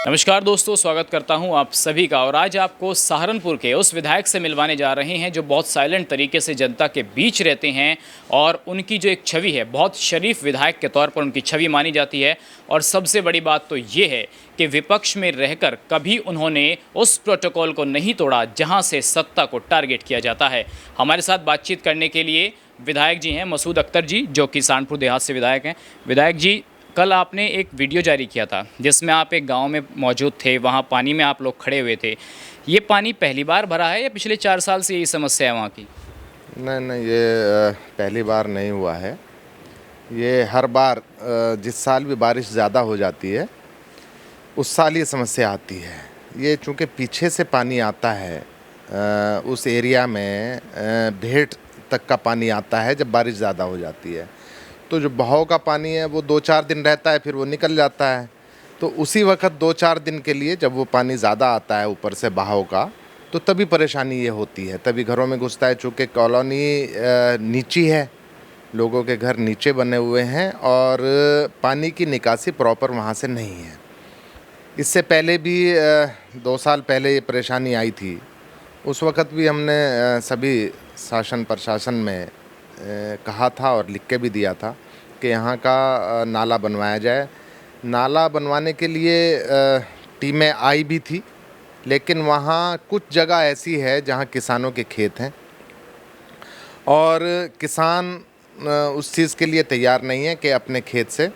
नमस्कार दोस्तों, स्वागत करता हूं आप सभी का। और आज आपको सहारनपुर के उस विधायक से मिलवाने जा रहे हैं जो बहुत साइलेंट तरीके से जनता के बीच रहते हैं और उनकी जो एक छवि है, बहुत शरीफ विधायक के तौर पर उनकी छवि मानी जाती है। और सबसे बड़ी बात तो ये है कि विपक्ष में रहकर कभी उन्होंने उस प्रोटोकॉल को नहीं तोड़ा जहाँ से सत्ता को टारगेट किया जाता है। हमारे साथ बातचीत करने के लिए विधायक जी हैं मसूद अख्तर जी, जो कि सहारनपुर देहात से विधायक हैं। विधायक जी, कल आपने एक वीडियो जारी किया था जिसमें आप एक गांव में मौजूद थे, वहां पानी में आप लोग खड़े हुए थे। ये पानी पहली बार भरा है या पिछले 4 साल से यही समस्या है वहाँ की? नहीं नहीं, ये पहली बार नहीं हुआ है। ये हर बार जिस साल भी बारिश ज़्यादा हो जाती है उस साल ये समस्या आती है। ये चूँकि पीछे से पानी आता है, उस एरिया में भेंट तक का पानी आता है जब बारिश ज़्यादा हो जाती है। तो जो बहाव का पानी है वो 2-4 दिन रहता है, फिर वो निकल जाता है। तो उसी वक्त 2-4 दिन के लिए जब वो पानी ज़्यादा आता है ऊपर से बहाव का, तो तभी परेशानी ये होती है, तभी घरों में घुसता है। चूँकि कॉलोनी नीची है, लोगों के घर नीचे बने हुए हैं और पानी की निकासी प्रॉपर वहाँ से नहीं है। इससे पहले भी 2 साल पहले ये परेशानी आई थी। उस वक़्त भी हमने सभी शासन प्रशासन में कहा था और लिख के भी दिया था कि यहाँ का नाला बनवाया जाए। नाला बनवाने के लिए टीमें आई भी थी, लेकिन वहाँ कुछ जगह ऐसी है जहाँ किसानों के खेत हैं और किसान उस चीज़ के लिए तैयार नहीं है कि अपने खेत से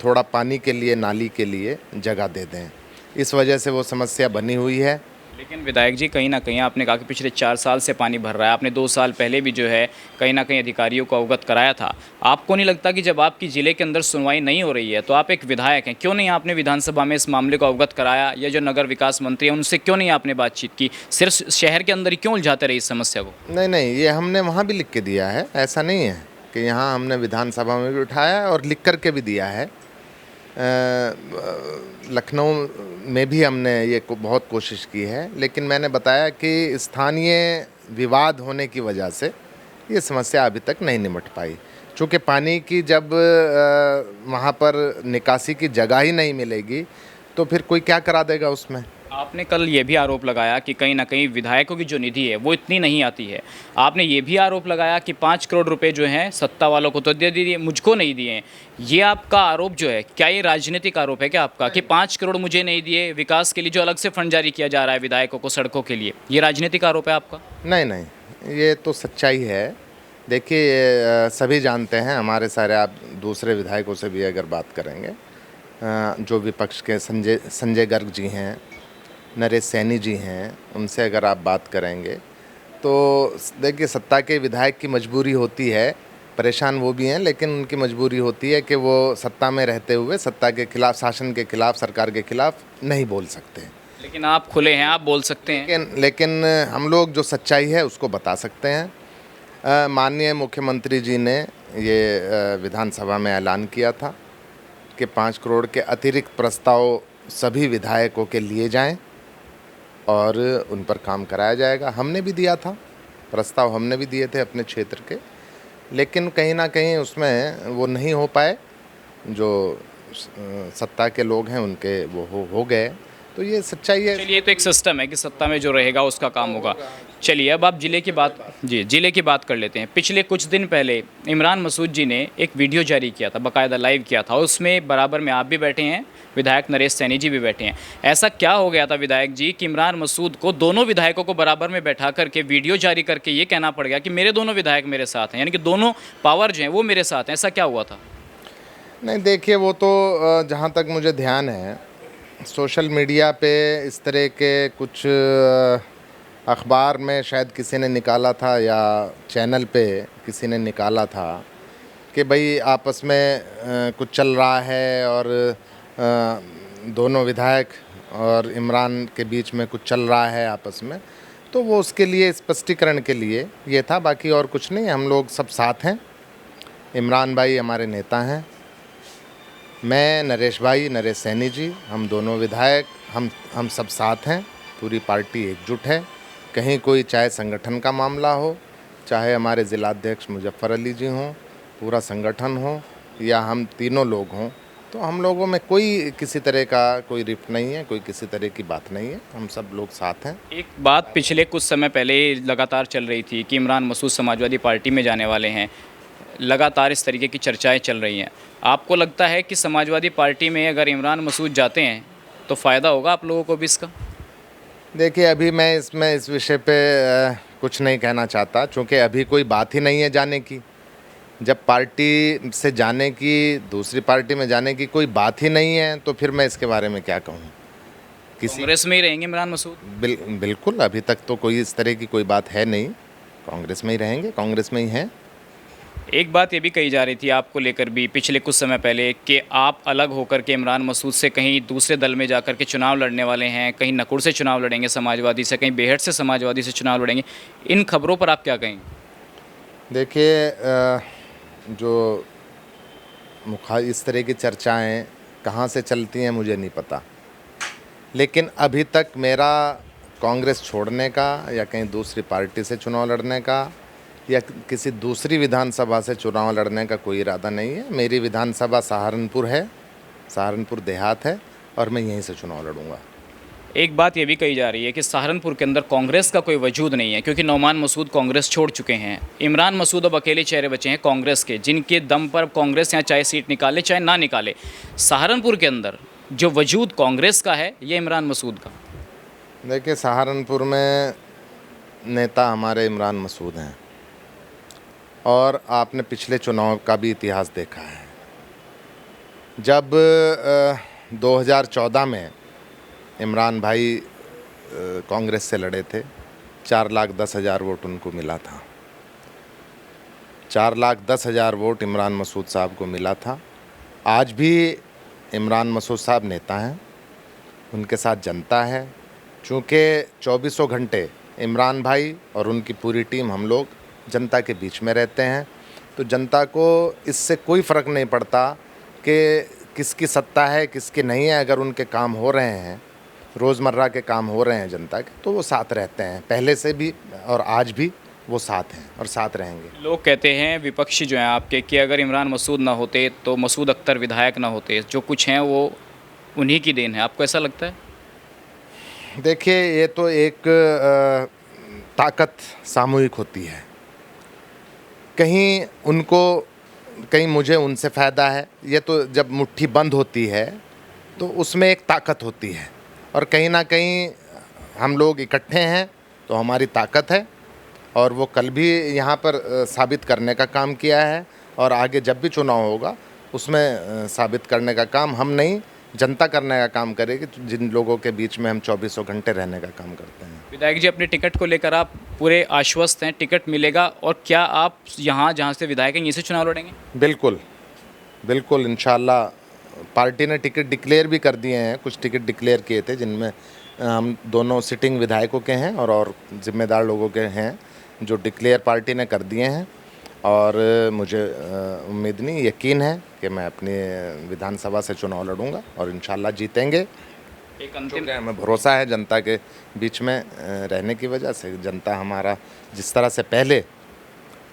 थोड़ा पानी के लिए, नाली के लिए जगह दे दें। इस वजह से वो समस्या बनी हुई है। लेकिन विधायक जी, कहीं ना कहीं आपने कहा कि पिछले 4 साल से पानी भर रहा है। आपने 2 साल पहले भी जो है कहीं ना कहीं अधिकारियों को अवगत कराया था। आपको नहीं लगता कि जब आपकी ज़िले के अंदर सुनवाई नहीं हो रही है तो आप एक विधायक हैं, क्यों नहीं आपने विधानसभा में इस मामले को अवगत कराया, या जो नगर विकास मंत्री हैं उनसे क्यों नहीं आपने बातचीत की? सिर्फ शहर के अंदर ही क्यों उलझाते रहे इस समस्या को? नहीं नहीं, ये हमने वहाँ भी लिख के दिया है, ऐसा नहीं है कि यहाँ हमने विधानसभा में भी उठाया और लिख कर के भी दिया है। लखनऊ में भी हमने ये बहुत कोशिश की है, लेकिन मैंने बताया कि स्थानीय विवाद होने की वजह से ये समस्या अभी तक नहीं निमट पाई। चूँकि पानी की जब वहाँ पर निकासी की जगह ही नहीं मिलेगी तो फिर कोई क्या करा देगा उसमें। आपने कल ये भी आरोप लगाया कि कहीं ना कहीं विधायकों की जो निधि है वो इतनी नहीं आती है। आपने ये भी आरोप लगाया कि 5 करोड़ रुपए जो हैं सत्ता वालों को तो दे दिए, मुझको नहीं दिए हैं। ये आपका आरोप जो है, क्या ये राजनीतिक आरोप है क्या आपका, कि 5 करोड़ मुझे नहीं दिए, विकास के लिए जो अलग से फंड जारी किया जा रहा है विधायकों को सड़कों के लिए, ये राजनीतिक आरोप है आपका? नहीं नहीं, ये तो सच्चाई है। देखिए, सभी जानते हैं, हमारे सारे, आप दूसरे विधायकों से भी अगर बात करेंगे, जो विपक्ष के संजय गर्ग जी हैं, नरेश सैनी जी हैं, उनसे अगर आप बात करेंगे तो देखिए, सत्ता के विधायक की मजबूरी होती है, परेशान वो भी हैं, लेकिन उनकी मजबूरी होती है कि वो सत्ता में रहते हुए सत्ता के खिलाफ, शासन के खिलाफ, सरकार के खिलाफ नहीं बोल सकते। लेकिन आप खुले हैं, आप बोल सकते हैं। लेकिन हम लोग जो सच्चाई है उसको बता सकते हैं। माननीय मुख्यमंत्री जी ने ये विधानसभा में ऐलान किया था कि 5 करोड़ के अतिरिक्त प्रस्ताव सभी विधायकों के लिए जाएं और उन पर काम कराया जाएगा। हमने भी दिया था प्रस्ताव, हमने भी दिए थे अपने क्षेत्र के, लेकिन कहीं ना कहीं उसमें वो नहीं हो पाए। जो सत्ता के लोग हैं उनके वो हो गए, तो ये सच्चाई है। चलिए, तो एक सिस्टम है कि सत्ता में जो रहेगा उसका काम होगा। चलिए, अब आप जिले की बात, जी जिले की बात कर लेते हैं। पिछले कुछ दिन पहले इमरान मसूद जी ने एक वीडियो जारी किया था, बाकायदा लाइव किया था। उसमें बराबर में आप भी बैठे हैं, विधायक नरेश सैनी जी भी बैठे हैं। ऐसा क्या हो गया था विधायक जी कि इमरान मसूद को, दोनों विधायकों को बराबर में बैठा करके वीडियो जारी करके ये कहना पड़ गया कि मेरे दोनों विधायक मेरे साथ हैं, यानी कि दोनों पावर जो हैं वो मेरे साथ हैं? ऐसा क्या हुआ था? नहीं, देखिए, वो तो जहाँ तक मुझे ध्यान है, सोशल मीडिया पे इस तरह के कुछ अखबार में शायद किसी ने निकाला था या चैनल पे किसी ने निकाला था कि भाई आपस में कुछ चल रहा है और दोनों विधायक और इमरान के बीच में कुछ चल रहा है आपस में। तो वो उसके लिए स्पष्टीकरण के लिए ये था, बाकी और कुछ नहीं। हम लोग सब साथ हैं। इमरान भाई हमारे नेता हैं, मैं, नरेश भाई, नरेश सैनी जी, हम दोनों विधायक, हम सब साथ हैं। पूरी पार्टी एकजुट है। कहीं कोई, चाहे संगठन का मामला हो, चाहे हमारे ज़िलाध्यक्ष मुजफ्फर अली जी हों, पूरा संगठन हो, या हम तीनों लोग हों, तो हम लोगों में कोई किसी तरह का कोई रिफ्ट नहीं है, कोई किसी तरह की बात नहीं है, हम सब लोग साथ हैं। एक बात पिछले कुछ समय पहले लगातार चल रही थी कि इमरान मसूद समाजवादी पार्टी में जाने वाले हैं। लगातार इस तरीके की चर्चाएं चल रही हैं। आपको लगता है कि समाजवादी पार्टी में अगर इमरान मसूद जाते हैं तो फ़ायदा होगा आप लोगों को भी इसका? देखिए, अभी मैं इस विषय पे कुछ नहीं कहना चाहता, चूँकि अभी कोई बात ही नहीं है जाने की। जब पार्टी से जाने की, दूसरी पार्टी में जाने की कोई बात ही नहीं है, तो फिर मैं इसके बारे में क्या कहूँ। कांग्रेस में ही रहेंगे इमरान मसूद? बिल्कुल, अभी तक तो कोई इस तरह की कोई बात है नहीं। कांग्रेस में ही रहेंगे, कांग्रेस में ही हैं। एक बात ये भी कही जा रही थी आपको लेकर भी पिछले कुछ समय पहले कि आप अलग होकर के इमरान मसूद से कहीं दूसरे दल में जाकर के चुनाव लड़ने वाले हैं, कहीं नकुड़ से चुनाव लड़ेंगे समाजवादी से, कहीं बेहट से समाजवादी से चुनाव लड़ेंगे। इन खबरों पर आप क्या कहेंगे? देखिए, जो इस तरह की चर्चाएं कहाँ से चलती हैं मुझे नहीं पता, लेकिन अभी तक मेरा कांग्रेस छोड़ने का या कहीं दूसरी पार्टी से चुनाव लड़ने का या किसी दूसरी विधानसभा से चुनाव लड़ने का कोई इरादा नहीं है। मेरी विधानसभा सहारनपुर है, सहारनपुर देहात है, और मैं यहीं से चुनाव लड़ूंगा। एक बात ये भी कही जा रही है कि सहारनपुर के अंदर कांग्रेस का कोई वजूद नहीं है, क्योंकि नौमान मसूद कांग्रेस छोड़ चुके हैं। इमरान मसूद अब अकेले चेहरे बचे हैं कांग्रेस के, जिनके दम पर कांग्रेस यहाँ चाहे सीट निकाले चाहे ना निकाले। सहारनपुर के अंदर जो वजूद कांग्रेस का है ये इमरान मसूद का। देखिए, सहारनपुर में नेता हमारे इमरान मसूद हैं, और आपने पिछले चुनाव का भी इतिहास देखा है। जब 2014 में इमरान भाई कांग्रेस से लड़े थे, 4,10,000 वोट उनको मिला था। 4,10,000 वोट इमरान मसूद साहब को मिला था। आज भी इमरान मसूद साहब नेता हैं, उनके साथ जनता है। चूँकि 24 घंटे इमरान भाई और उनकी पूरी टीम, हम लोग जनता के बीच में रहते हैं, तो जनता को इससे कोई फ़र्क नहीं पड़ता कि किसकी सत्ता है किसकी नहीं है। अगर उनके काम हो रहे हैं, रोज़मर्रा के काम हो रहे हैं जनता के, तो वो साथ रहते हैं, पहले से भी और आज भी वो साथ हैं और साथ रहेंगे। लोग कहते हैं विपक्षी जो हैं आपके कि अगर इमरान मसूद ना होते तो मसूद अख्तर विधायक ना होते, जो कुछ हैं वो उन्हीं की देन है। आपको ऐसा लगता है? देखिए, ये तो एक ताकत सामूहिक होती है। कहीं उनको, कहीं मुझे उनसे फ़ायदा है। ये तो जब मुट्ठी बंद होती है तो उसमें एक ताकत होती है, और कहीं ना कहीं हम लोग इकट्ठे हैं तो हमारी ताकत है, और वो कल भी यहाँ पर साबित करने का काम किया है, और आगे जब भी चुनाव होगा उसमें साबित करने का काम हम नहीं, जनता करने का काम करेगी, जिन लोगों के बीच में हम 24 घंटे रहने का काम करते हैं। विधायक जी, अपने टिकट को लेकर आप पूरे आश्वस्त हैं? टिकट मिलेगा, और क्या आप यहाँ जहाँ से विधायक हैं यहीं से चुनाव लड़ेंगे? बिल्कुल बिल्कुल, इंशाल्लाह। पार्टी ने टिकट डिक्लेयर भी कर दिए हैं, कुछ टिकट डिक्लेयर किए थे जिनमें हम दोनों सिटिंग विधायकों के हैं और ज़िम्मेदार लोगों के हैं, जो डिक्लेयर पार्टी ने कर दिए हैं। और मुझे उम्मीद नहीं, यकीन है कि मैं अपनी विधानसभा से चुनाव लड़ूंगा और इंशाल्लाह जीतेंगे। एक अंतिम, हमें भरोसा है जनता के बीच में रहने की वजह से। जनता हमारा जिस तरह से पहले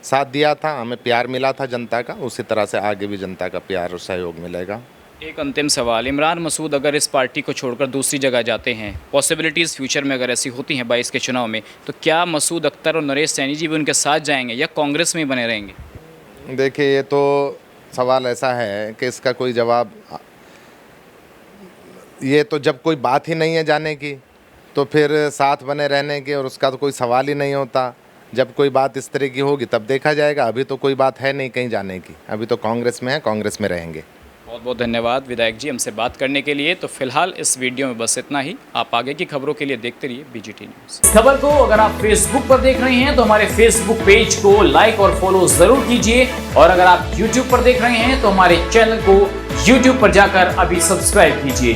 साथ दिया था, हमें प्यार मिला था जनता का, उसी तरह से आगे भी जनता का प्यार और सहयोग मिलेगा। एक अंतिम सवाल, इमरान मसूद अगर इस पार्टी को छोड़कर दूसरी जगह जाते हैं, पॉसिबिलिटीज़ फ्यूचर में अगर ऐसी होती हैं 22 के चुनाव में, तो क्या मसूद अख्तर और नरेश सैनी जी भी उनके साथ जाएंगे या कांग्रेस में ही बने रहेंगे? देखिए, ये तो सवाल ऐसा है कि इसका कोई जवाब, ये तो जब कोई बात ही नहीं है जाने की तो फिर साथ बने रहने की, और उसका तो कोई सवाल ही नहीं होता। जब कोई बात इस तरह की होगी तब देखा जाएगा। अभी तो कोई बात है नहीं कहीं जाने की, अभी तो कांग्रेस में है, कांग्रेस में रहेंगे। बहुत बहुत धन्यवाद विधायक जी हमसे बात करने के लिए। तो फिलहाल इस वीडियो में बस इतना ही। आप आगे की खबरों के लिए देखते रहिए BGT न्यूज़। इस खबर को अगर आप फेसबुक पर देख रहे हैं तो हमारे फेसबुक पेज को लाइक और फॉलो जरूर कीजिए, और अगर आप यूट्यूब पर देख रहे हैं तो हमारे चैनल को यूट्यूब पर जाकर अभी सब्सक्राइब कीजिए।